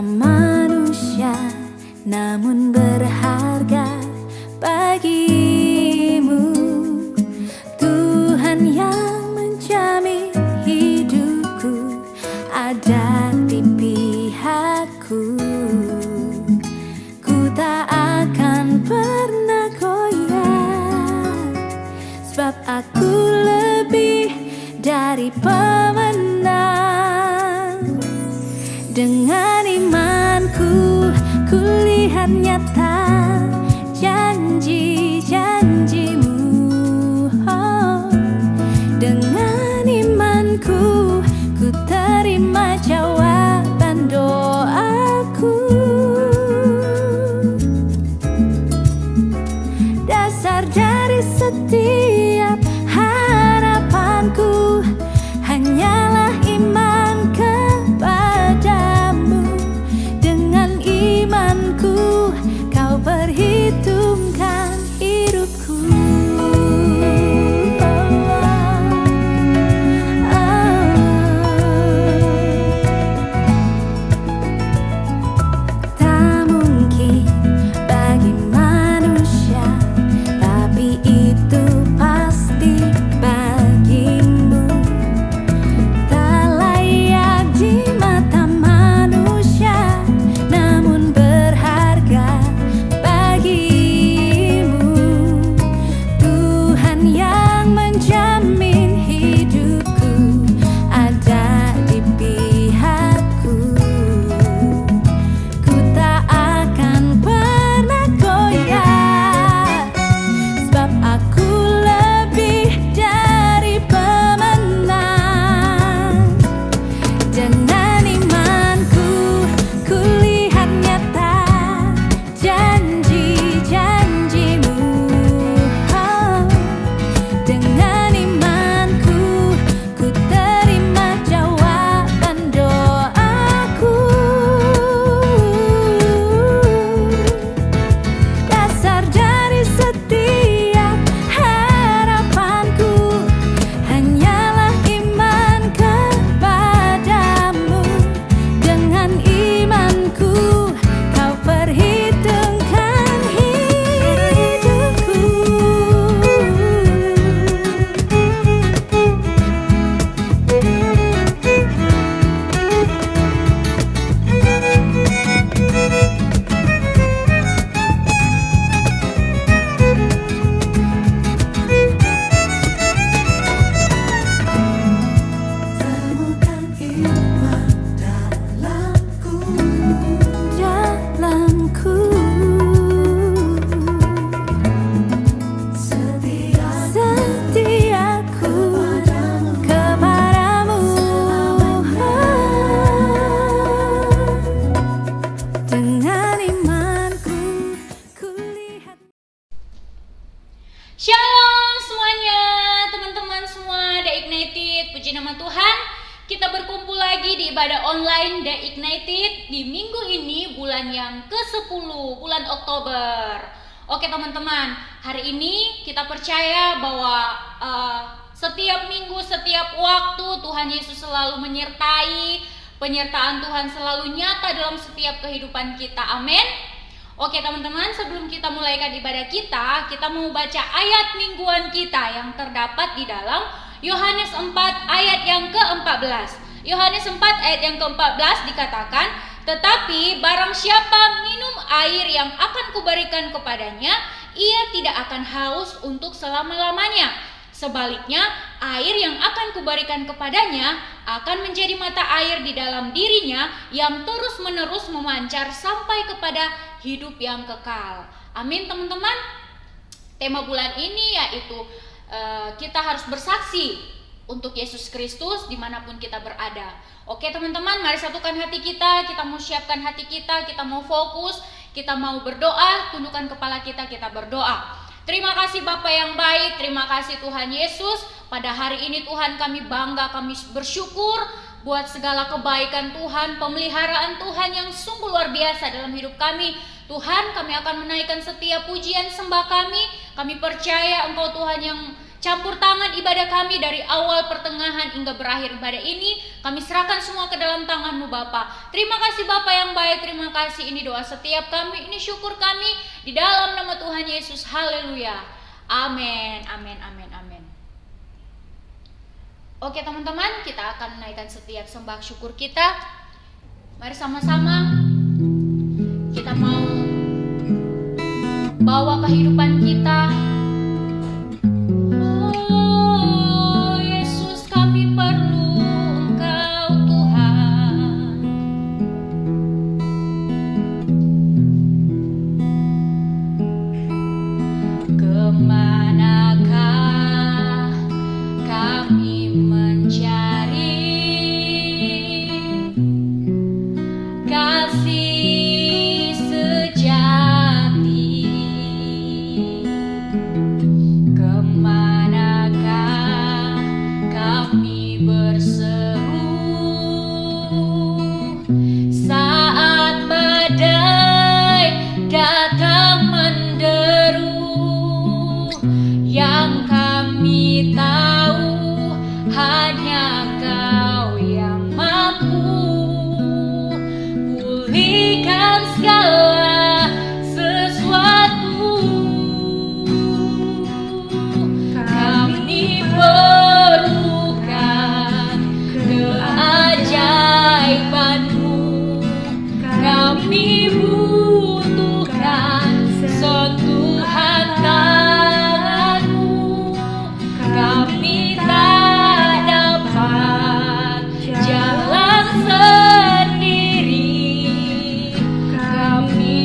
manusia, namun berharga bagimu. Tuhan yang menjamin hidupku ada di pihakku. Ku tak akan pernah goyah, sebab aku lebih dari pemenang. Dengan imanku, ku lihat nyata janji-janjimu. Oh, dengan imanku, ku terima jawaban doaku. Dasar dari setiap harapanku hanyalah iman kepadamu. Dengan imanku kau perhitungkan hidupku. Tak mungkin bagi manusia, tapi itu pasti bagimu. Tak layak di mata manusia, namun berharga bagimu. Tuhan yang menjamin hidupku ada di pihakku. Ku tak akan pernah goyah, sebab aku lebih dari pemenang. Dengan imanku, ku lihat nyata janji-janjimu. Oh, dengan imanku, ku terima jawaban doaku. Dasar dari setiap harapanku hanyalah iman kepadamu. Dengan imanku kau perhitungkan hidupku. Temukan iman dalamku, setiaku kepadamu. Dengan imanku, ku lihat. Shalom semuanya, teman-teman semua The Ignited. Puji nama Tuhan, kita berkumpul lagi di ibadah online The Ignited di minggu ini, bulan yang ke-10, bulan Oktober. Oke teman-teman, hari ini kita percaya bahwa setiap minggu, setiap waktu Tuhan Yesus selalu menyertai. Penyertaan Tuhan selalu nyata dalam setiap kehidupan kita, amin. Oke teman-teman, sebelum kita mulaikan ibadah kita mau baca ayat mingguan kita yang terdapat di dalam Yohanes 4 ayat yang ke-14. Yohanes 4 ayat yang ke-14 dikatakan, "Tetapi barang siapa minum air yang akan kuberikan kepadanya, ia tidak akan haus untuk selama-lamanya. Sebaliknya, air yang akan kuberikan kepadanya akan menjadi mata air di dalam dirinya yang terus-menerus memancar sampai kepada hidup yang kekal." Amin teman-teman. Tema bulan ini yaitu kita harus bersaksi untuk Yesus Kristus dimanapun kita berada. Oke teman-teman, mari satukan hati kita mau siapkan hati kita mau fokus, kita mau berdoa, tundukkan kepala kita berdoa. Terima kasih Bapa yang baik, terima kasih Tuhan Yesus. Pada hari ini Tuhan kami bangga, kami bersyukur buat segala kebaikan Tuhan, pemeliharaan Tuhan yang sungguh luar biasa dalam hidup kami. Tuhan, kami akan menaikkan setiap pujian sembah kami percaya Engkau Tuhan yang Campur tangan ibadah kami dari awal pertengahan hingga berakhir ibadah ini, kami serahkan semua ke dalam tangan-Mu Bapa. Terima kasih Bapa yang baik, terima kasih, ini doa setiap kami, ini syukur kami di dalam nama Tuhan Yesus. Haleluya. Amin, amin, amin, amin. Oke teman-teman, kita akan menaikkan setiap sembah syukur kita. Mari sama-sama kita mau bawa kehidupan kita. Oh Yesus, kami perlu Engkau Tuhan. Kemanakah kami mencari kasih sejati? Kemanakah kami berseru saat badai datang menderu? Yang kami tahu hanya Kau yang mampu pulihkan segala sesuatu. Kami perlukan keajaiban-Mu. Kami butuhkan sentuhan tangan-Mu. Kami tak dapat jalan sendiri. Kami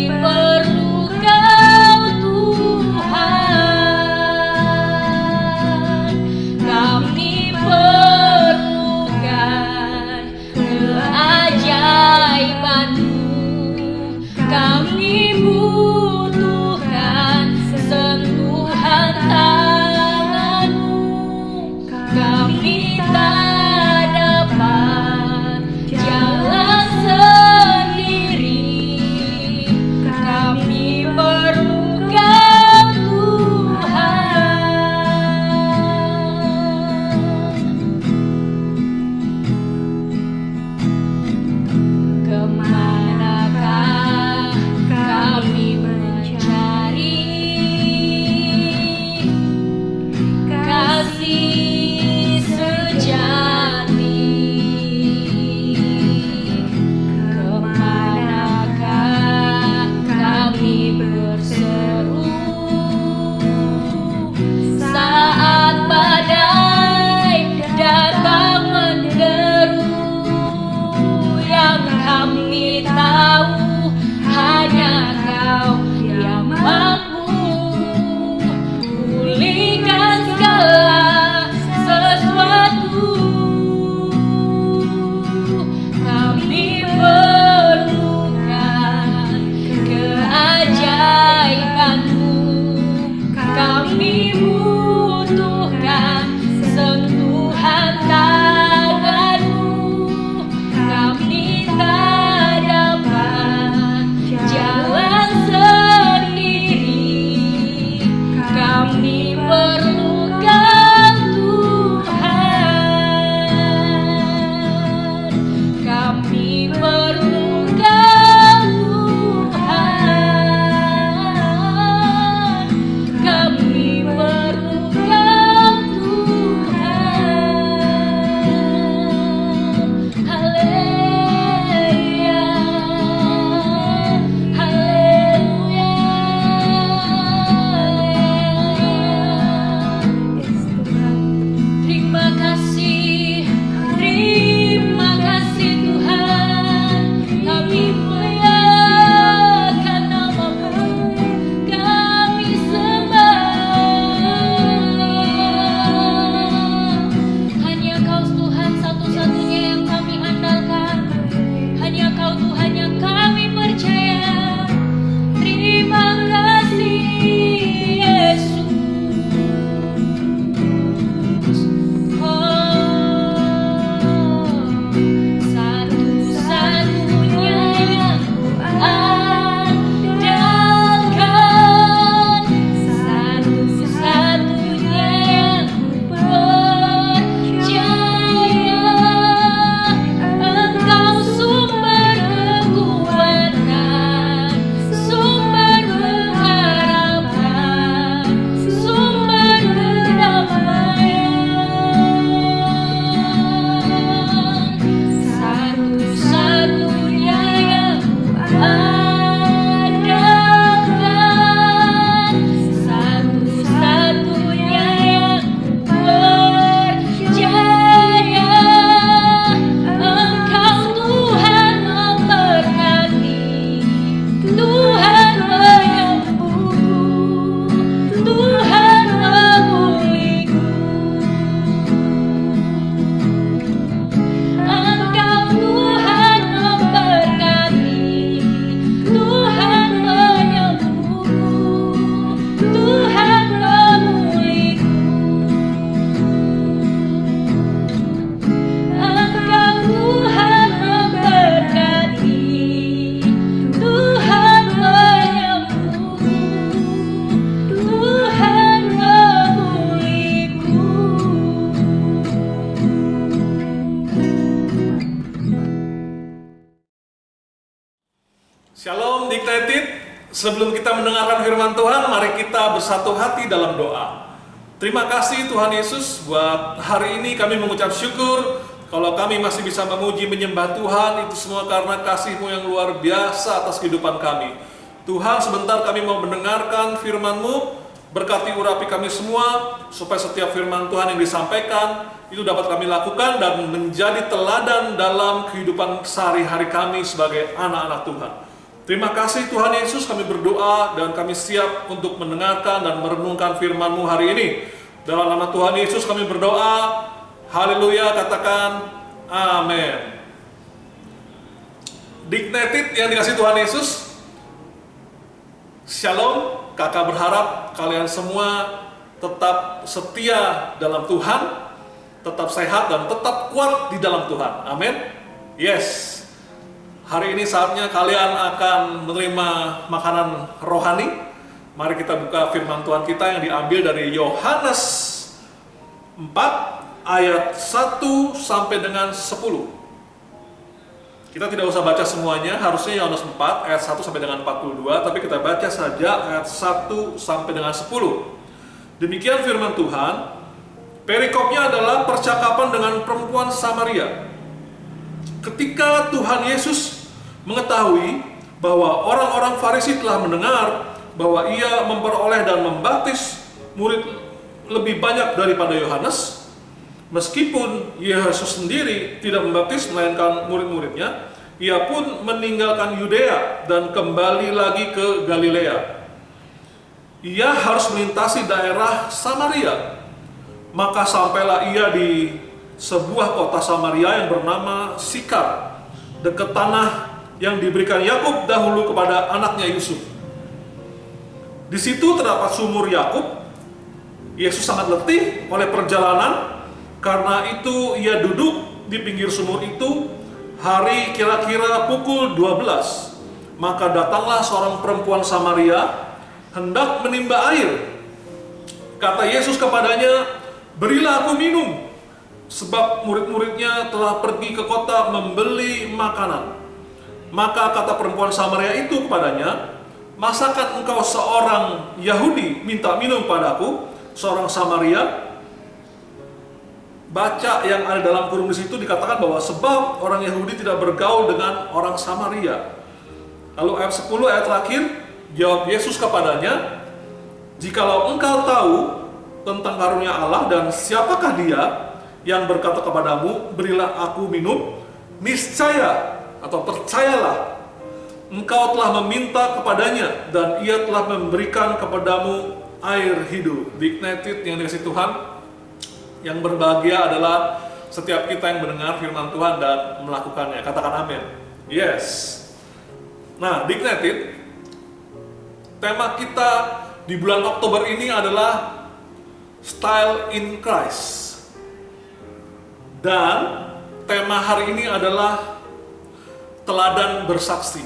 Shalom Dignited. Sebelum kita mendengarkan firman Tuhan, mari kita bersatu hati dalam doa. Terima kasih Tuhan Yesus, buat hari ini kami mengucap syukur kalau kami masih bisa memuji menyembah Tuhan. Itu semua karena kasih-Mu yang luar biasa atas kehidupan kami. Tuhan, sebentar kami mau mendengarkan firman-Mu. Berkati urapi kami semua, supaya setiap firman Tuhan yang disampaikan itu dapat kami lakukan dan menjadi teladan dalam kehidupan sehari-hari kami sebagai anak-anak Tuhan. Terima kasih Tuhan Yesus, kami berdoa dan kami siap untuk mendengarkan dan merenungkan firman-Mu hari ini. Dalam nama Tuhan Yesus kami berdoa, haleluya, katakan amin. Dignited yang dikasih Tuhan Yesus, shalom. Kakak berharap kalian semua tetap setia dalam Tuhan, tetap sehat dan tetap kuat di dalam Tuhan, amin. Yes. Hari ini saatnya kalian akan menerima makanan rohani. Mari kita buka firman Tuhan kita yang diambil dari Yohanes 4 ayat 1 sampai dengan 10. Kita tidak usah baca semuanya, harusnya Yohanes 4 ayat 1 sampai dengan 42, tapi kita baca saja ayat 1 sampai dengan 10. Demikian firman Tuhan. Perikopnya adalah percakapan dengan perempuan Samaria. Ketika Tuhan Yesus mengetahui bahwa orang-orang Farisi telah mendengar bahwa ia memperoleh dan membaptis murid lebih banyak daripada Yohanes, meskipun Yesus sendiri tidak membaptis melainkan murid-muridnya, ia pun meninggalkan Yudea dan kembali lagi ke Galilea. Ia harus melintasi daerah Samaria. Maka sampailah ia di sebuah kota Samaria yang bernama Sikar, dekat tanah yang diberikan Yakub dahulu kepada anaknya Yusuf. Di situ terdapat sumur Yakub. Yesus sangat letih oleh perjalanan, karena itu ia duduk di pinggir sumur itu. Hari kira-kira pukul 12. Maka datanglah seorang perempuan Samaria hendak menimba air. Kata Yesus kepadanya, "Berilah aku minum, sebab murid-muridnya telah pergi ke kota membeli makanan." Maka kata perempuan Samaria itu kepadanya, "Masakan engkau seorang Yahudi minta minum padaku, seorang Samaria?" Baca yang ada dalam kurung di situ dikatakan bahwa sebab orang Yahudi tidak bergaul dengan orang Samaria. Lalu ayat 10 ayat terakhir, jawab Yesus kepadanya, "Jikalau engkau tahu tentang karunia Allah dan siapakah dia yang berkata kepadamu, berilah aku minum, niscaya atau percayalah, engkau telah meminta kepadanya dan ia telah memberikan kepadamu air hidup." Dignited yang dikasih Tuhan, yang berbahagia adalah setiap kita yang mendengar firman Tuhan dan melakukannya. Katakan amin. Yes. Nah, Dignited, tema kita di bulan Oktober ini adalah Style in Christ. Dan tema hari ini adalah teladan bersaksi.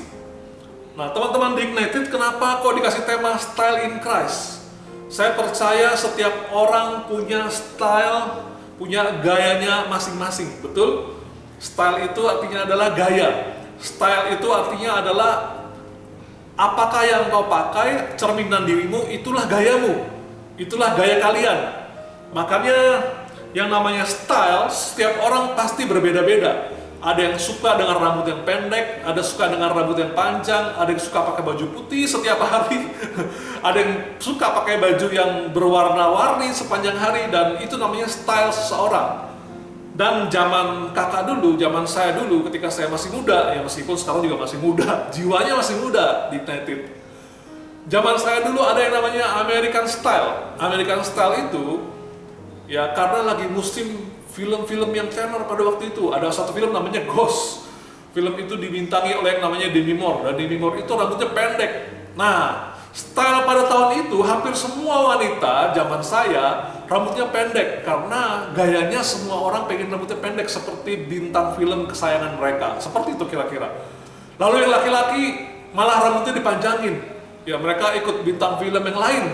Nah, teman-teman Dignited, kenapa kok dikasih tema Style in Christ? Saya percaya setiap orang punya style, punya gayanya masing-masing, betul? Style itu artinya adalah gaya. Style itu artinya adalah apakah yang kau pakai, cerminan dirimu, itulah gayamu. Itulah gaya kalian. Makanya yang namanya style, setiap orang pasti berbeda-beda. Ada yang suka dengan rambut yang pendek, ada suka dengan rambut yang panjang, ada yang suka pakai baju putih setiap hari, ada yang suka pakai baju yang berwarna-warni sepanjang hari, dan itu namanya style seseorang. Dan zaman kakak dulu, zaman saya dulu ketika saya masih muda, ya meskipun sekarang juga masih muda, jiwanya masih muda, Dignited. Zaman saya dulu ada yang namanya American Style. American Style itu ya karena lagi musim film-film yang tenar pada waktu itu. Ada satu film namanya Ghost. Film itu dibintangi oleh yang namanya Demi Moore. Dan Demi Moore itu rambutnya pendek. Nah, style pada tahun itu hampir semua wanita zaman saya rambutnya pendek. Karena gayanya semua orang pengen rambutnya pendek seperti bintang film kesayangan mereka. Seperti itu kira-kira. Lalu yang laki-laki malah rambutnya dipanjangin. Ya mereka ikut bintang film yang lain.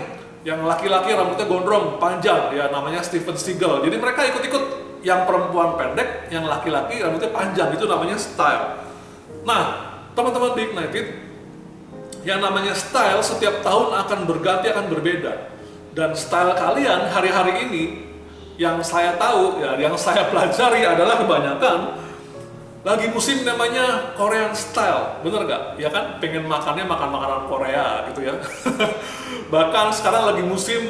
Yang laki-laki rambutnya gondrong, panjang, ya namanya Steven Seagal. Jadi mereka ikut-ikut. Yang perempuan pendek, yang laki-laki rambutnya panjang, itu namanya style. Nah, teman-teman Dignited, yang namanya style setiap tahun akan berganti, akan berbeda. Dan style kalian hari-hari ini yang saya tahu, ya, yang saya pelajari adalah kebanyakan lagi musim namanya Korean style, bener gak? Ya kan, pengen makannya makan makanan Korea gitu ya. Bahkan sekarang lagi musim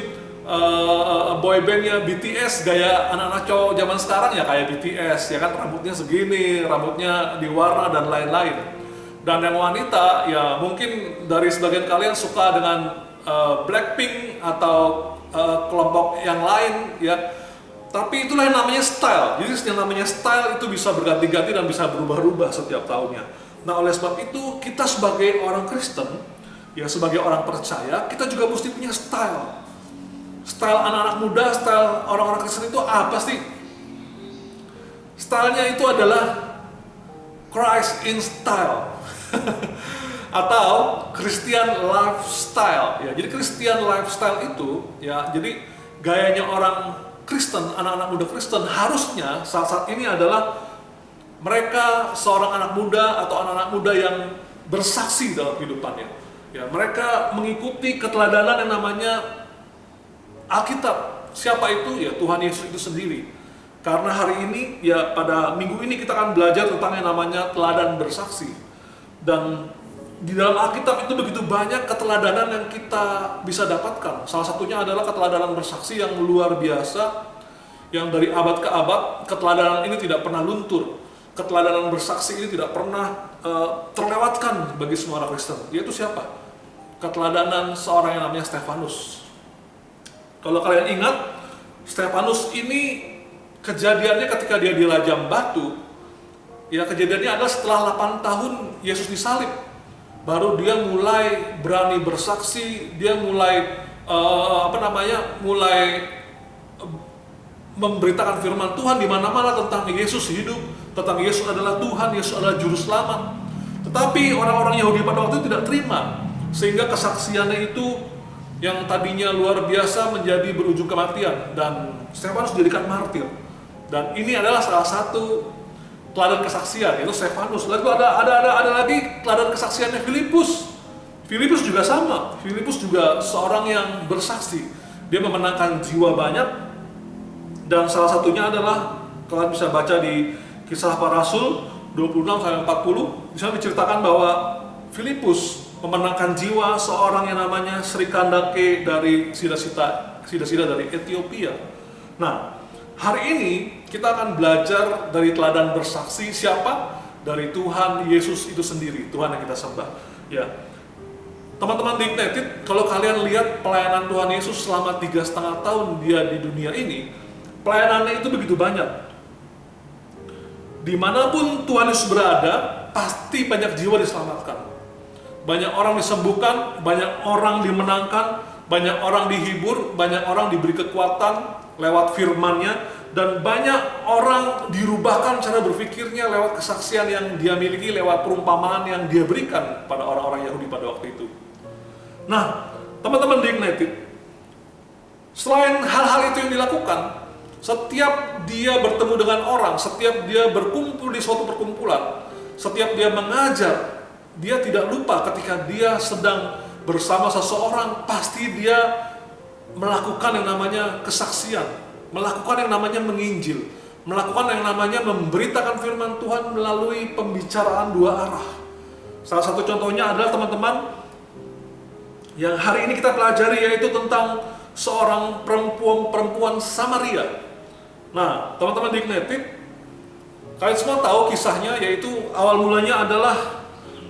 boy bandnya BTS, gaya anak-anak cowok zaman sekarang ya kayak BTS, ya kan, rambutnya segini, rambutnya diwarna dan lain-lain. Dan yang wanita ya mungkin dari sebagian kalian suka dengan Blackpink atau kelompok yang lain ya. Tapi itulah yang namanya style. Jadi yang namanya style itu bisa berganti-ganti dan bisa berubah-ubah setiap tahunnya. Nah, oleh sebab itu kita sebagai orang Kristen, ya sebagai orang percaya, kita juga mesti punya style. Style anak-anak muda, style orang-orang Kristen itu apa sih? Stylenya itu adalah Christ in style. Atau Christian lifestyle. Ya, jadi Christian lifestyle itu ya, jadi gayanya orang Kristen, anak-anak muda Kristen harusnya saat ini adalah mereka seorang anak muda atau anak-anak muda yang bersaksi dalam kehidupannya. Ya, mereka mengikuti keteladanan yang namanya Alkitab. Siapa itu? Ya Tuhan Yesus itu sendiri. Karena hari ini, ya pada minggu ini kita akan belajar tentang yang namanya teladan bersaksi. Dan di dalam Alkitab itu begitu banyak keteladanan yang kita bisa dapatkan. Salah satunya adalah keteladanan bersaksi yang luar biasa, yang dari abad ke abad keteladanan ini tidak pernah luntur. Keteladanan bersaksi ini tidak pernah terlewatkan bagi semua orang Kristen. Yaitu siapa? Keteladanan seorang yang namanya Stefanus. Kalau kalian ingat, Stefanus ini kejadiannya ketika dia dirajam batu. Ya, kejadiannya adalah setelah 8 tahun Yesus disalib. Baru dia mulai berani bersaksi, dia mulai mulai memberitakan firman Tuhan di mana-mana tentang Yesus hidup, tentang Yesus adalah Tuhan, Yesus adalah juru selamat. Tetapi orang-orang Yahudi pada waktu itu tidak terima, sehingga kesaksiannya itu yang tadinya luar biasa menjadi berujung kematian, dan Stefanus dijadikan martir. Dan ini adalah salah satu teladan kesaksian, yaitu Stefanus. Lalu ada lagi teladan kesaksiannya Filipus. Filipus juga sama. Filipus juga seorang yang bersaksi. Dia memenangkan jiwa banyak. Dan salah satunya adalah kalian bisa baca di Kisah Para Rasul 26-40. Di sana diceritakan bahwa Filipus memenangkan jiwa seorang yang namanya Sri Kandake dari Sida-sida dari Ethiopia. Nah, hari ini kita akan belajar dari teladan bersaksi siapa? Dari Tuhan Yesus itu sendiri, Tuhan yang kita sembah. Ya, teman-teman di Ignited, kalau kalian lihat pelayanan Tuhan Yesus selama 3,5 tahun dia di dunia ini, pelayanannya itu begitu banyak. Dimanapun Tuhan Yesus berada, pasti banyak jiwa diselamatkan. Banyak orang disembuhkan, banyak orang dimenangkan, banyak orang dihibur, banyak orang diberi kekuatan lewat firman-Nya, dan banyak orang dirubahkan cara berpikirnya lewat kesaksian yang dia miliki, lewat perumpamaan yang dia berikan pada orang-orang Yahudi pada waktu itu. Nah, teman-teman di Ignited, selain hal-hal itu yang dilakukan, setiap dia bertemu dengan orang, setiap dia berkumpul di suatu perkumpulan, setiap dia mengajar, dia tidak lupa ketika dia sedang bersama seseorang, pasti dia melakukan yang namanya kesaksian, melakukan yang namanya menginjil, melakukan yang namanya memberitakan firman Tuhan melalui pembicaraan dua arah. Salah satu contohnya adalah teman-teman yang hari ini kita pelajari, yaitu tentang seorang perempuan Samaria. Nah, teman-teman di Ignited, kalian semua tahu kisahnya, yaitu awal mulanya adalah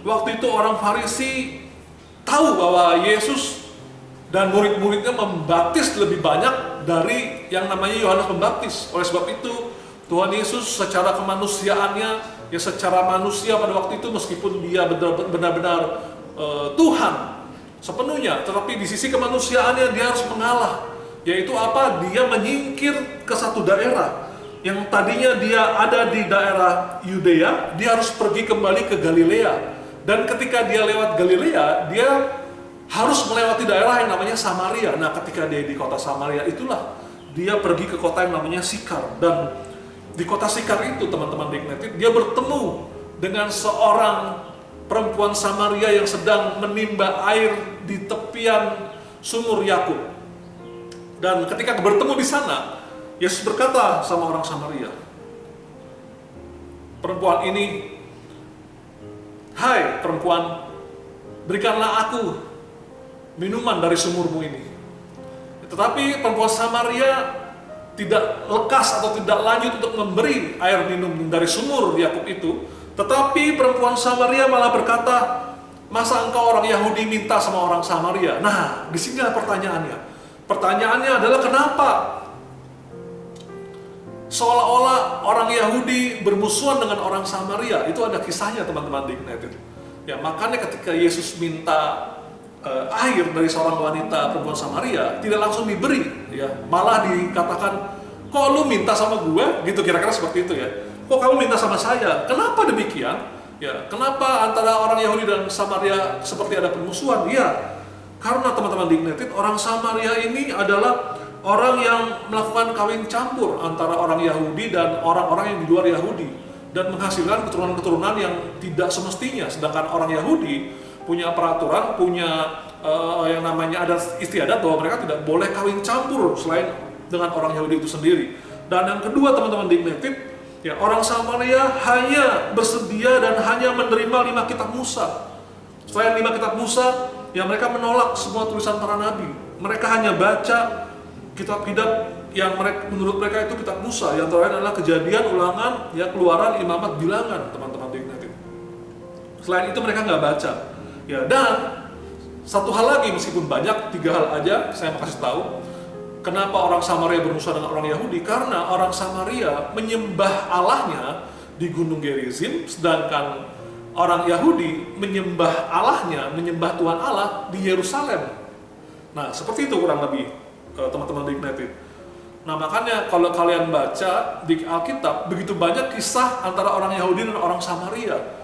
waktu itu orang Farisi tahu bahwa Yesus dan murid-muridnya membaptis lebih banyak dari yang namanya Yohanes Pembaptis. Oleh sebab itu, Tuhan Yesus secara kemanusiaannya, ya secara manusia pada waktu itu, meskipun dia benar-benar Tuhan sepenuhnya, tetapi di sisi kemanusiaannya dia harus mengalah. Yaitu apa? Dia menyingkir ke satu daerah. Yang tadinya dia ada di daerah Yudea, dia harus pergi kembali ke Galilea. Dan ketika dia lewat Galilea, dia harus melewati daerah yang namanya Samaria. Nah, ketika dia di kota Samaria itulah dia pergi ke kota yang namanya Sikar. Dan di kota Sikar itu, teman-teman di Ignited, dia bertemu dengan seorang perempuan Samaria yang sedang menimba air di tepian sumur Yakub. Dan ketika bertemu di sana, Yesus berkata sama orang Samaria, perempuan ini, "Hai perempuan, berikanlah aku minuman dari sumurmu ini." Tetapi perempuan Samaria tidak lekas atau tidak lanjut untuk memberi air minum dari sumur Yakub itu. Tetapi perempuan Samaria malah berkata, "Masa engkau orang Yahudi minta sama orang Samaria?" Nah, di sini ada pertanyaannya. Pertanyaannya adalah kenapa seolah-olah orang Yahudi bermusuhan dengan orang Samaria? Itu ada kisahnya teman-teman di Ignited. Ya, makanya ketika Yesus minta air dari seorang wanita perempuan Samaria, tidak langsung diberi, ya, malah dikatakan, "Kok lu minta sama gue?" Gitu, kira-kira seperti itu ya. "Kok kamu minta sama saya?" Kenapa demikian? Ya, kenapa antara orang Yahudi dan Samaria seperti ada permusuhan? Ya, karena teman-teman di Ignited, orang Samaria ini adalah orang yang melakukan kawin campur antara orang Yahudi dan orang-orang yang di luar Yahudi, dan menghasilkan keturunan-keturunan yang tidak semestinya. Sedangkan orang Yahudi punya peraturan, punya yang namanya adat istiadat bahwa mereka tidak boleh kawin campur selain dengan orang Yahudi itu sendiri. Dan yang kedua teman-teman di Ignited, ya, orang Samaria hanya bersedia dan hanya menerima 5 kitab Musa. Selain 5 kitab Musa, ya, mereka menolak semua tulisan para nabi. Mereka hanya baca kitab-kitab yang menurut mereka itu kitab Musa, yang terakhir adalah Kejadian, Ulangan, ya, Keluaran, Imamat, Bilangan, teman-teman di Ignited. Selain itu mereka nggak baca. Ya, dan satu hal lagi, meskipun banyak, 3 hal aja saya mau kasih tahu. Kenapa orang Samaria bermusuhan dengan orang Yahudi? Karena orang Samaria menyembah Allahnya di Gunung Gerizim, sedangkan orang Yahudi menyembah Allahnya, menyembah Tuhan Allah di Yerusalem. Nah, seperti itu kurang lebih teman-teman di Ignited. Nah, makanya kalau kalian baca di Alkitab, begitu banyak kisah antara orang Yahudi dan orang Samaria.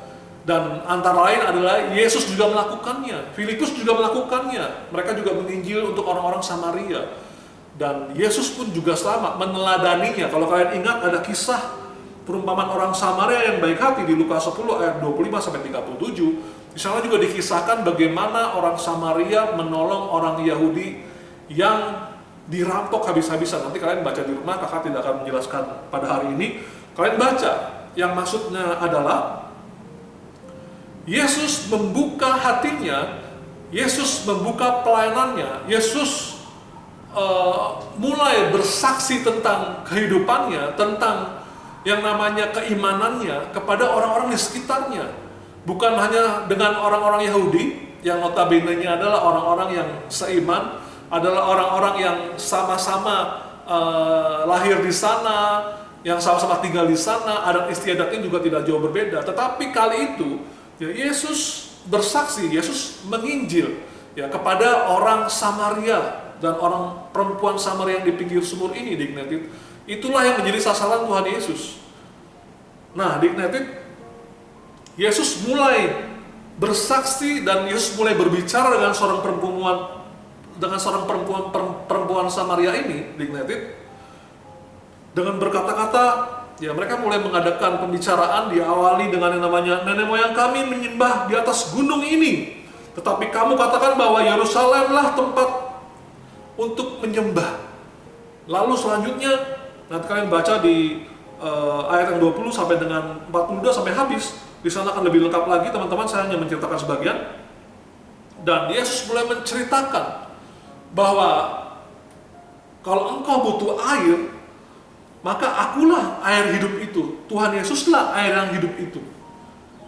Dan antara lain adalah Yesus juga melakukannya, Filipus juga melakukannya. Mereka juga menginjil untuk orang-orang Samaria. Dan Yesus pun juga selamat meneladaninya. Kalau kalian ingat, ada kisah perumpamaan orang Samaria yang baik hati di Lukas 10 ayat 25-37. Di sana juga dikisahkan bagaimana orang Samaria menolong orang Yahudi yang dirampok habis-habisan. Nanti kalian baca di rumah, kakak tidak akan menjelaskan pada hari ini. Kalian baca, yang maksudnya adalah Yesus membuka hatinya, Yesus membuka pelayanannya, Yesus mulai bersaksi tentang kehidupannya, tentang yang namanya keimanannya kepada orang-orang di sekitarnya. Bukan hanya dengan orang-orang Yahudi, yang notabene-nya adalah orang-orang yang seiman, adalah orang-orang yang sama-sama lahir di sana, yang sama-sama tinggal di sana, adat istiadatnya juga tidak jauh berbeda. Tetapi kali itu, ya, Yesus bersaksi, Yesus menginjil, ya, kepada orang Samaria dan orang perempuan Samaria yang di pinggir sumur ini di Ignited. Itulah yang menjadi sasaran Tuhan Yesus. Nah, di Ignited, Yesus mulai bersaksi dan Yesus mulai berbicara dengan seorang perempuan Samaria ini di Ignited dengan berkata-kata. Ya, mereka mulai mengadakan pembicaraan, diawali dengan yang namanya, "Nenek moyang kami menyembah di atas gunung ini, tetapi kamu katakan bahwa Yerusalemlah tempat untuk menyembah." Lalu selanjutnya, nanti kalian baca di ayat yang 20 sampai dengan 42 sampai habis. Di sana akan lebih lengkap lagi, teman-teman. Saya hanya menceritakan sebagian. Dan Yesus mulai menceritakan bahwa kalau engkau butuh air, maka akulah air hidup itu. Tuhan Yesuslah air yang hidup itu.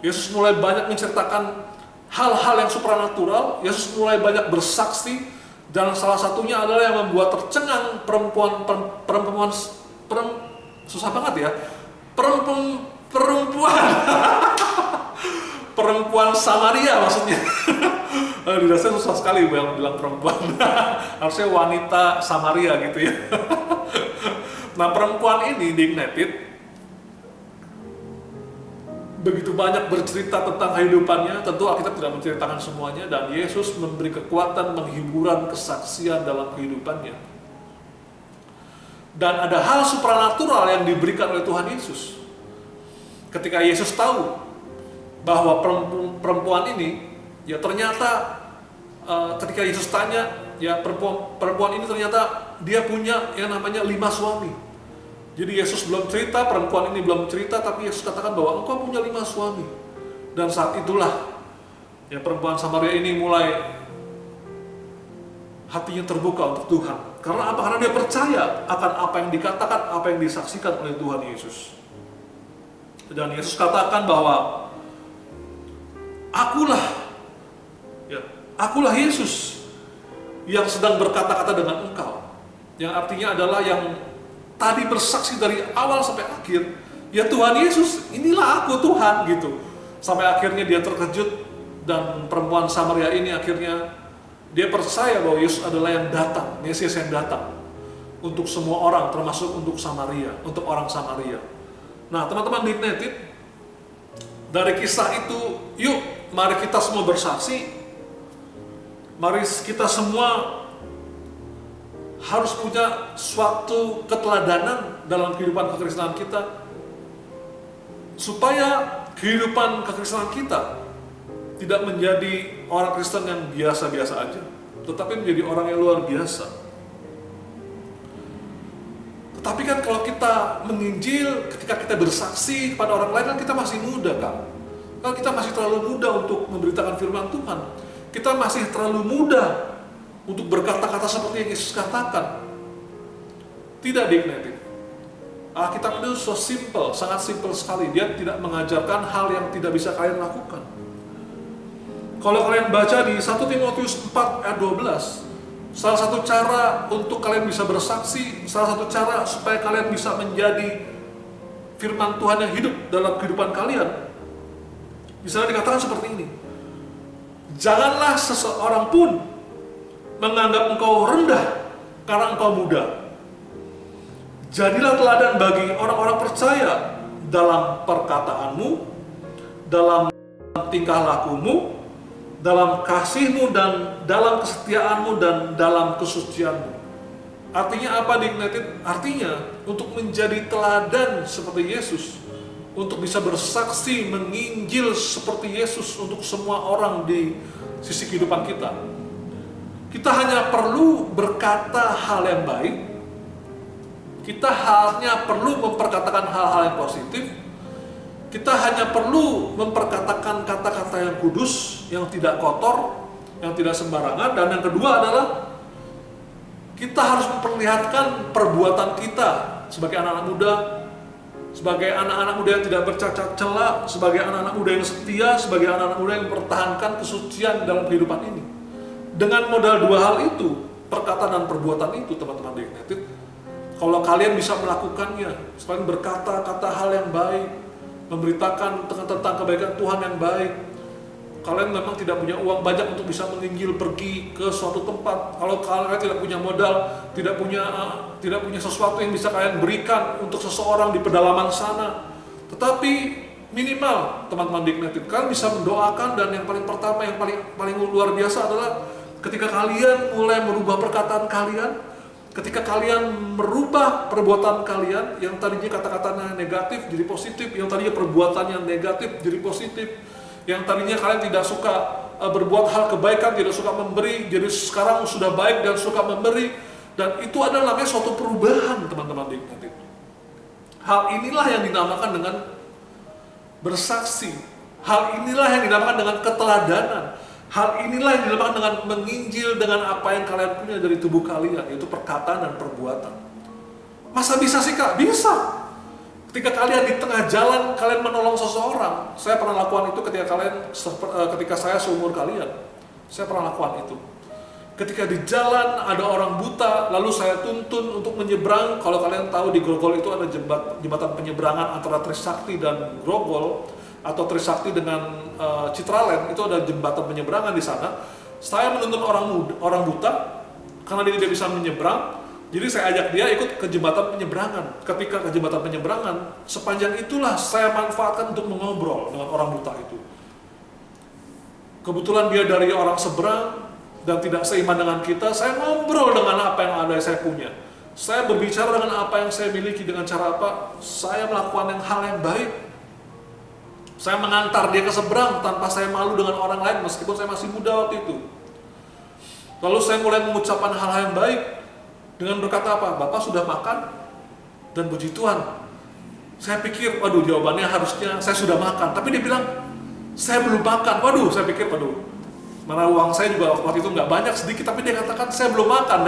Yesus mulai banyak menceritakan hal-hal yang supranatural. Yesus mulai banyak bersaksi. Dan salah satunya adalah yang membuat tercengang susah banget ya. Perempuan Samaria maksudnya. Dirasa susah sekali bilang perempuan. Harusnya wanita Samaria gitu ya. Nah, perempuan ini di Ignited begitu banyak bercerita tentang kehidupannya. Tentu Alkitab tidak menceritakan semuanya, dan Yesus memberi kekuatan, menghiburan, kesaksian dalam kehidupannya. Dan ada hal supranatural yang diberikan oleh Tuhan Yesus. Ketika Yesus tahu bahwa perempuan ini ya ternyata ketika Yesus tanya, ya perempuan ini ternyata dia punya yang namanya 5 suami. Jadi Yesus belum cerita, perempuan ini belum cerita, tapi Yesus katakan bahwa engkau punya 5 suami. Dan saat itulah ya perempuan Samaria ini mulai hatinya terbuka untuk Tuhan. Karena apa? Karena dia percaya akan apa yang dikatakan, apa yang disaksikan oleh Tuhan Yesus. Dan Yesus katakan bahwa akulah Yesus yang sedang berkata-kata dengan engkau. Yang artinya adalah yang tadi bersaksi dari awal sampai akhir, ya Tuhan Yesus, inilah aku Tuhan gitu. Sampai akhirnya dia terkejut, dan perempuan Samaria ini akhirnya dia percaya bahwa Yesus adalah yang datang, Mesias yang datang untuk semua orang, termasuk untuk Samaria, untuk orang Samaria. Nah, teman-teman Dignited, dari kisah itu, yuk mari kita semua bersaksi. Mari kita semua harus punya suatu keteladanan dalam kehidupan kekristenan kita, supaya kehidupan kekristenan kita tidak menjadi orang Kristen yang biasa-biasa aja, tetapi menjadi orang yang luar biasa. Tetapi kan kalau kita menginjil, ketika kita bersaksi kepada orang lain, kan kita masih muda kan kita masih terlalu muda untuk memberitakan firman Tuhan. Kita masih terlalu muda untuk berkata-kata seperti yang Yesus katakan. Tidak, Dignited. Alkitab itu so simple, sangat simple sekali. Dia tidak mengajarkan hal yang tidak bisa kalian lakukan. Kalau kalian baca di 1 Timotius 4 ayat 12, salah satu cara untuk kalian bisa bersaksi, salah satu cara supaya kalian bisa menjadi firman Tuhan yang hidup dalam kehidupan kalian, misalnya dikatakan seperti ini: janganlah seseorang pun menganggap engkau rendah karena engkau muda. Jadilah teladan bagi orang-orang percaya dalam perkataanmu, dalam tingkah lakumu, dalam kasihmu, dan dalam kesetiaanmu, dan dalam kesucianmu. Artinya apa, Dignited? Artinya untuk menjadi teladan seperti Yesus, untuk bisa bersaksi menginjil seperti Yesus untuk semua orang di sisi kehidupan kita. Kita hanya perlu berkata hal yang baik, kita hanya perlu memperkatakan hal-hal yang positif, kita hanya perlu memperkatakan kata-kata yang kudus, yang tidak kotor, yang tidak sembarangan. Dan yang kedua adalah kita harus memperlihatkan perbuatan kita sebagai anak-anak muda, sebagai anak-anak muda yang tidak bercacat cela, sebagai anak-anak muda yang setia, sebagai anak-anak muda yang mempertahankan kesucian dalam kehidupan ini. Dengan modal 2 hal itu, perkataan dan perbuatan itu, teman-teman Dignited, kalau kalian bisa melakukannya, selain berkata-kata hal yang baik, memberitakan tentang kebaikan Tuhan yang baik, kalian memang tidak punya uang banyak untuk bisa menginjil pergi ke suatu tempat. Kalau kalian tidak punya modal, tidak punya sesuatu yang bisa kalian berikan untuk seseorang di pedalaman sana, tetapi minimal, teman-teman Dignited, kalian bisa mendoakan. Dan yang paling pertama, yang paling luar biasa adalah ketika kalian mulai merubah perkataan kalian, ketika kalian merubah perbuatan kalian, yang tadinya kata-katanya negatif jadi positif, yang tadinya perbuatannya negatif jadi positif, yang tadinya kalian tidak suka berbuat hal kebaikan, tidak suka memberi, jadi sekarang sudah baik dan suka memberi. Dan itu adalah namanya suatu perubahan, teman-teman Dignited. Hal inilah yang dinamakan dengan bersaksi. Hal inilah yang dinamakan dengan keteladanan. Hal inilah yang dinamakan dengan menginjil dengan apa yang kalian punya dari tubuh kalian, yaitu perkataan dan perbuatan. Masa bisa sih, Kak? Bisa. Ketika kalian di tengah jalan, kalian menolong seseorang. Saya pernah lakukan itu ketika saya seumur kalian. Saya pernah lakukan itu. Ketika di jalan ada orang buta, lalu saya tuntun untuk menyeberang. Kalau kalian tahu, di Grogol itu ada jembatan penyeberangan antara Trisakti dan Grogol, atau Trisakti dengan Citraland. Itu ada jembatan penyeberangan di sana. Saya menuntun orang buta karena dia tidak bisa menyeberang. Jadi saya ajak dia ikut ke jembatan penyeberangan. Ketika ke jembatan penyeberangan, sepanjang itulah saya manfaatkan untuk mengobrol dengan orang buta itu. Kebetulan dia dari orang seberang dan tidak seiman dengan kita, saya ngobrol dengan apa yang ada saya punya. Saya berbicara dengan apa yang saya miliki, dengan cara apa? Saya melakukan hal yang baik. Saya mengantar dia ke seberang tanpa saya malu dengan orang lain meskipun saya masih muda waktu itu. Lalu saya mulai mengucapkan hal-hal yang baik dengan berkata apa? Bapak sudah makan? Dan puji Tuhan. Saya pikir, waduh jawabannya harusnya saya sudah makan. Tapi dia bilang, saya belum makan. Waduh, saya pikir, waduh. Mana uang saya juga waktu itu nggak banyak, sedikit. Tapi dia katakan, saya belum makan.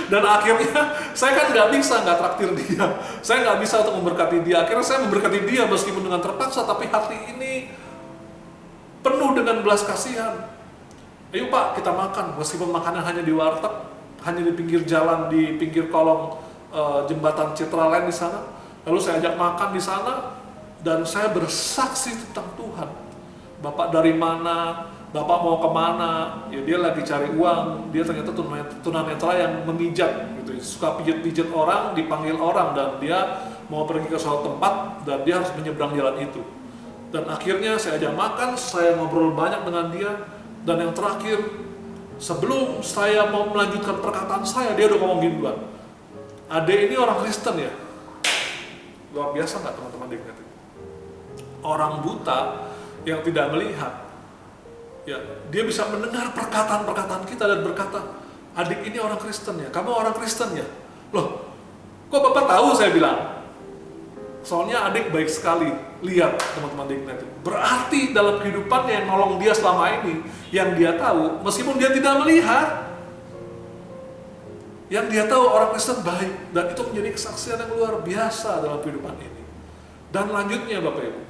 Dan akhirnya saya kan nggak bisa nggak traktir dia. Saya nggak bisa untuk memberkati dia. Akhirnya saya memberkati dia meskipun dengan terpaksa. Tapi hati ini penuh dengan belas kasihan. Ayo Pak, kita makan. Meskipun makannya hanya di warteg, hanya di pinggir jalan, di pinggir kolong jembatan Citra Land di sana. Lalu saya ajak makan di sana dan saya bersaksi tentang Tuhan. Bapak dari mana? Bapak mau kemana? Ya dia lagi cari uang. Dia ternyata tunanetra yang memijat, gitu. Suka pijat-pijat orang, dipanggil orang dan dia mau pergi ke suatu tempat dan dia harus menyeberang jalan itu. Dan akhirnya saya ajak makan, saya ngobrol banyak dengan dia. Dan yang terakhir, sebelum saya mau melanjutkan perkataan saya, dia udah ngomong gini duluan. Adek ini orang Kristen ya? Luar biasa nggak teman-teman dignity? Orang buta yang tidak melihat, ya dia bisa mendengar perkataan-perkataan kita dan berkata, adik ini orang Kristen ya? Kamu orang Kristen ya? Loh, kok Bapak tahu? Saya bilang. Soalnya adik baik sekali. Lihat teman-teman dignity. Berarti dalam kehidupannya yang nolong dia selama ini, yang dia tahu, meskipun dia tidak melihat, yang dia tahu orang Kristen baik, dan itu menjadi kesaksian yang luar biasa dalam kehidupan ini. Dan lanjutnya Bapak Ibu,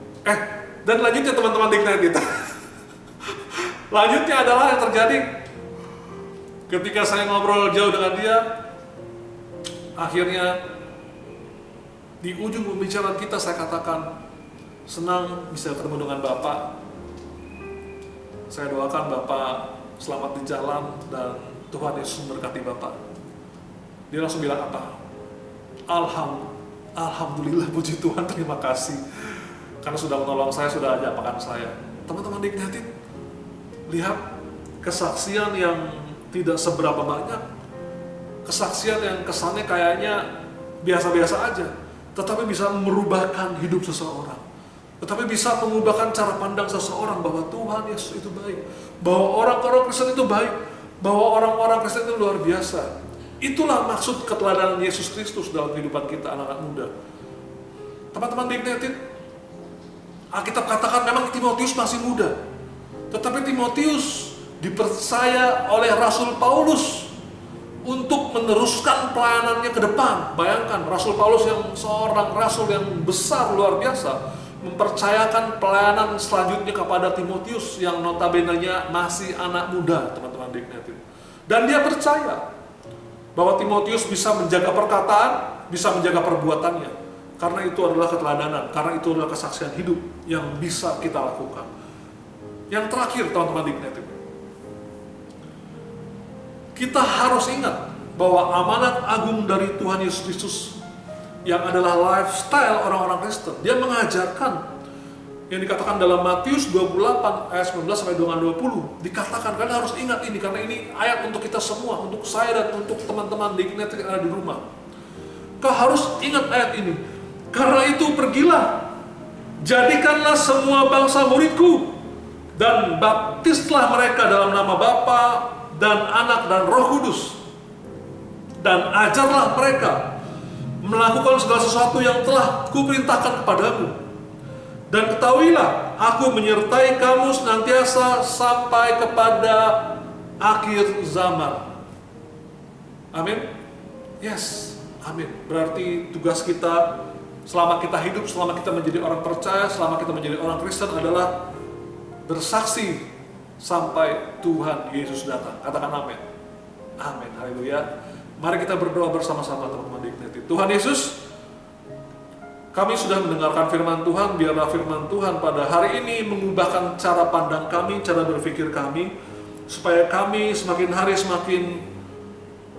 dan lanjutnya teman-teman dignity kita. Lanjutnya adalah yang terjadi ketika saya ngobrol jauh dengan dia, akhirnya di ujung pembicaraan kita saya katakan, senang bisa ketemu dengan Bapak. Saya doakan Bapak selamat di jalan dan Tuhan Yesus memberkati Bapak. Dia langsung bilang apa? Alhamdulillah, puji Tuhan, terima kasih. Karena sudah menolong saya, sudah ajak makan saya. Teman-teman dignity, lihat kesaksian yang tidak seberapa banyak. Kesaksian yang kesannya kayaknya biasa-biasa aja. Tetapi bisa merubahkan hidup seseorang. Tetapi bisa mengubahkan cara pandang seseorang bahwa Tuhan Yesus itu baik. Bahwa orang-orang Kristen itu baik. Bahwa orang-orang Kristen itu luar biasa. Itulah maksud keteladanan Yesus Kristus dalam kehidupan kita anak-anak muda. Teman-teman dignity, Alkitab katakan memang Timotius masih muda. Tetapi Timotius dipercaya oleh Rasul Paulus untuk meneruskan pelayanannya ke depan. Bayangkan, Rasul Paulus yang seorang rasul yang besar luar biasa mempercayakan pelayanan selanjutnya kepada Timotius yang notabene-nya masih anak muda, teman-teman dignity. Dan dia percaya bahwa Timotius bisa menjaga perkataan, bisa menjaga perbuatannya. Karena itu adalah keteladanan, karena itu adalah kesaksian hidup yang bisa kita lakukan. Yang terakhir, teman-teman dignity, kita harus ingat bahwa amanat agung dari Tuhan Yesus Kristus yang adalah lifestyle orang-orang Kristen. Dia mengajarkan yang dikatakan dalam Matius 28 ayat 19 sampai dengan 20. Dikatakan, kalian harus ingat ini karena ini ayat untuk kita semua, untuk saya dan untuk teman-teman dignity yang ada di rumah. Kau harus ingat ayat ini. Karena itu pergilah, jadikanlah semua bangsa muridku dan baptislah mereka dalam nama Bapa dan Anak dan Roh Kudus, dan ajarlah mereka melakukan segala sesuatu yang telah kuperintahkan kepadamu. Dan ketahuilah, aku menyertai kamu senantiasa sampai kepada akhir zaman. Amin. Yes, amin. Berarti tugas kita selama kita hidup, selama kita menjadi orang percaya, selama kita menjadi orang Kristen adalah bersaksi sampai Tuhan Yesus datang. Katakan amin. Amin. Haleluya. Mari kita berdoa bersama-sama teman-teman dignity. Tuhan Yesus, kami sudah mendengarkan firman Tuhan. Biarlah firman Tuhan pada hari ini mengubahkan cara pandang kami, cara berpikir kami, supaya kami semakin hari semakin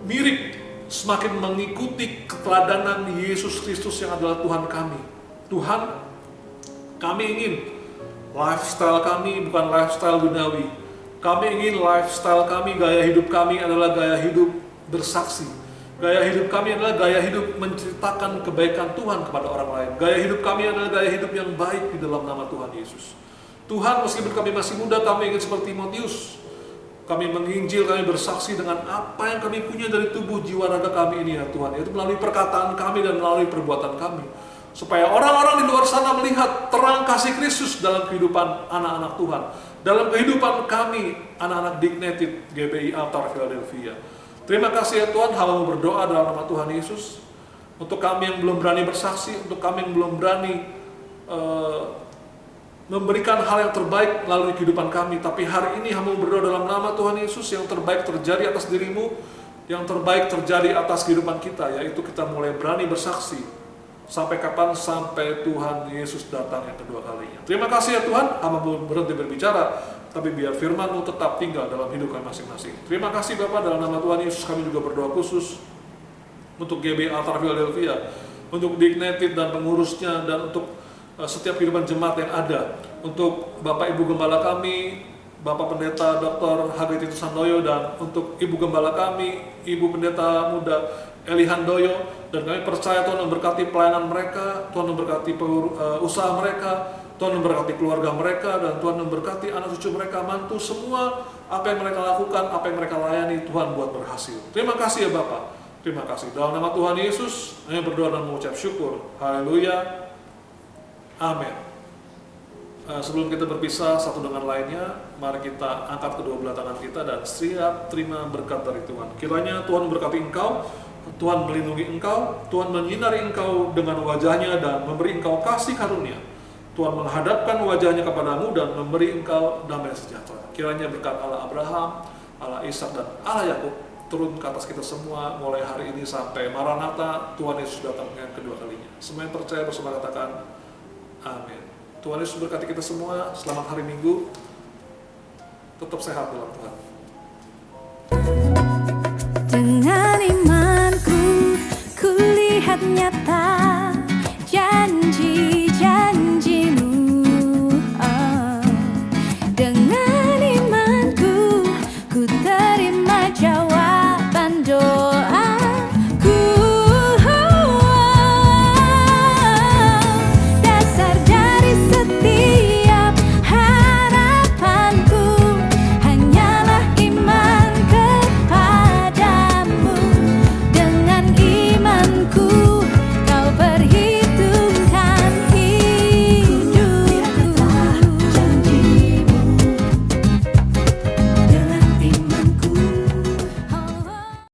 mirip, semakin mengikuti keteladanan Yesus Kristus yang adalah Tuhan kami. Tuhan, kami ingin lifestyle kami bukan lifestyle duniawi. Kami ingin lifestyle kami, gaya hidup kami adalah gaya hidup bersaksi. Gaya hidup kami adalah gaya hidup menceritakan kebaikan Tuhan kepada orang lain. Gaya hidup kami adalah gaya hidup yang baik di dalam nama Tuhan Yesus. Tuhan, meskipun kami masih muda, kami ingin seperti Timotius. Kami menginjil, kami bersaksi dengan apa yang kami punya dari tubuh jiwa raga kami ini ya Tuhan. Yaitu melalui perkataan kami dan melalui perbuatan kami. Supaya orang-orang di luar sana melihat terang kasih Kristus dalam kehidupan anak-anak Tuhan. Dalam kehidupan kami, anak-anak Dignated GBI Altar Philadelphia. Terima kasih ya Tuhan, hamba berdoa dalam nama Tuhan Yesus. Untuk kami yang belum berani bersaksi, untuk kami yang belum berani memberikan hal yang terbaik melalui kehidupan kami. Tapi hari ini hamba berdoa dalam nama Tuhan Yesus, yang terbaik terjadi atas dirimu, yang terbaik terjadi atas kehidupan kita, yaitu kita mulai berani bersaksi. Sampai kapan? Sampai Tuhan Yesus datang yang kedua kalinya. Terima kasih ya Tuhan, hamba berhenti berbicara, tapi biar firman-Mu tetap tinggal dalam hidup kami masing-masing. Terima kasih Bapak, dalam nama Tuhan Yesus kami juga berdoa khusus untuk GB Altar Philadelphia, untuk Dignated dan pengurusnya, dan untuk setiap kehidupan jemaat yang ada, untuk Bapak Ibu Gembala kami, Bapak Pendeta Dr. Hagit Titus Handoyo, dan untuk Ibu Gembala kami, Ibu Pendeta Muda Eli Handoyo. Dan kami percaya Tuhan memberkati pelayanan mereka, Tuhan memberkati usaha mereka, Tuhan memberkati keluarga mereka, dan Tuhan memberkati anak cucu mereka, mantu, semua apa yang mereka lakukan, apa yang mereka layani, Tuhan buat berhasil. Terima kasih ya Bapak, terima kasih. Dalam nama Tuhan Yesus, kami berdoa dan mengucap syukur. Haleluya. Amin. Sebelum kita berpisah satu dengan lainnya, mari kita angkat kedua belah tangan kita dan siap terima berkat dari Tuhan. Kiranya Tuhan memberkati engkau, Tuhan melindungi engkau, Tuhan menyinari engkau dengan wajahnya dan memberi engkau kasih karunia. Tuhan menghadapkan wajahnya kepadamu dan memberi engkau damai sejahtera. Kiranya berkat Allah Abraham, Allah Ishak dan Allah Yakub turun ke atas kita semua mulai hari ini sampai Maranatha, Tuhan Yesus datang yang kedua kalinya. Semua yang percaya bersama katakan amin. Tuhan Yesus berkati kita semua. Selamat hari Minggu. Tetap sehat dalam Tuhan. dengan iman.